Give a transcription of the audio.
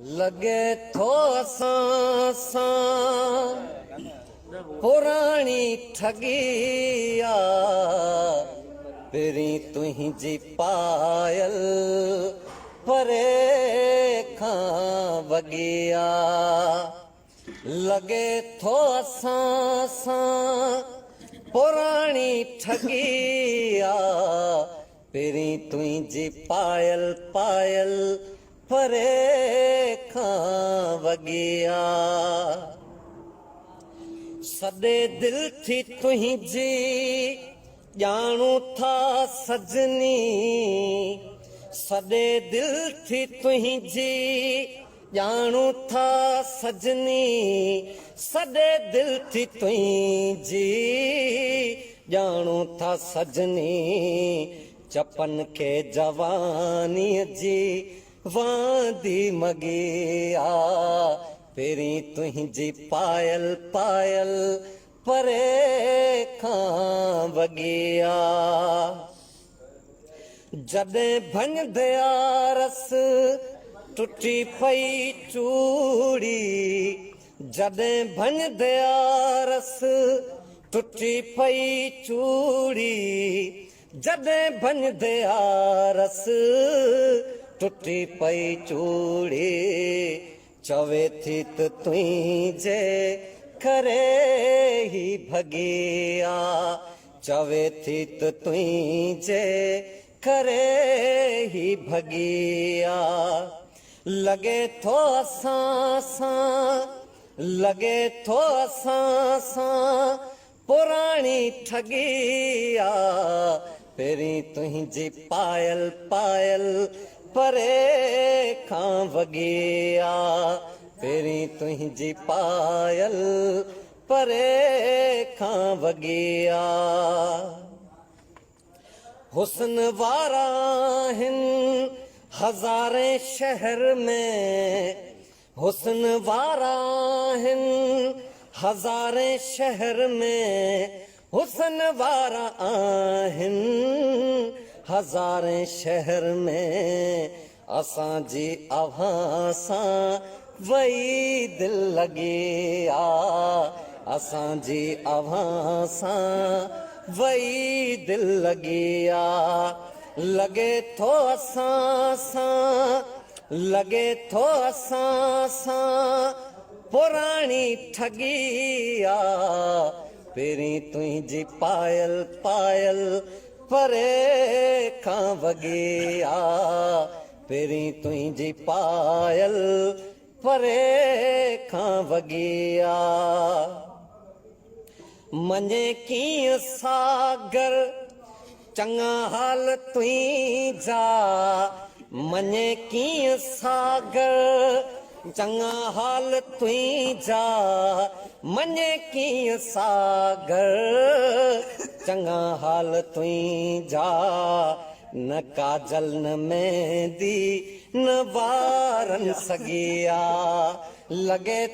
लगे थो असां पुराणी ठगिया पहिरीं तुंहिंजी पायल परे खां वगिया लगे थो असां पुराणी ठगिया पहिरीं तुंहिंजी पायल पायल परे खां वगिया सॾे दिल थी तुंहिंजी ॼाणूं था सजनी सॾे दिल थी तुंहिंजी ॼाणूं था सजनी सॾे दिल थी तुंहिंजी ॼाणूं था सजनी चपन खे जवानीअ जी वांदी मगिया पहिरीं तुंहिंजी पायल पायल परे खां वगिया जॾहिं भञदे आरस टुटी पई चूड़ी जॾहिं भञदे आरस टुटी पई चूड़ी जॾहिं भञदे आरस टुटी पई चूड़ी चवे थी त तुंहिंजे करे ही भगिया चवे थी त तुंहिंजे करे ही भगिया लगे थो असां सां लगे थो असां सां पुराणी ठगिया पहिरीं तुंहिंजी पायल पायल परे खां वगिया पहिरीं तुंहिंजी पायल परे खां वगिया हुस्न वारा आहिनि हज़ारे शहर में हुस्न वारा आहिनि हज़ारे शहर में हुस्न वारा आहिनि हज़ारे शहर में असांजी अव्हां सां वही दिल लगिया असांजी अव्हां सां वही दिल लगिया लगे थो असां सां लगे थो असां सां पुराणी ठगिया पहिरीं तुंहिंजी पायल पायल परे खां वगिया पहिरीं तुंहिंजी पायल परे खां वगिया मञे कीअं सागर चङा हाल तुंहिंजा मञे कीअं सागर चङा हाल तुंहिंजा मञे कीअं सागर चङा हाल तुंहिंजा न काजल न मेहंदी न वारनि सगिया लगे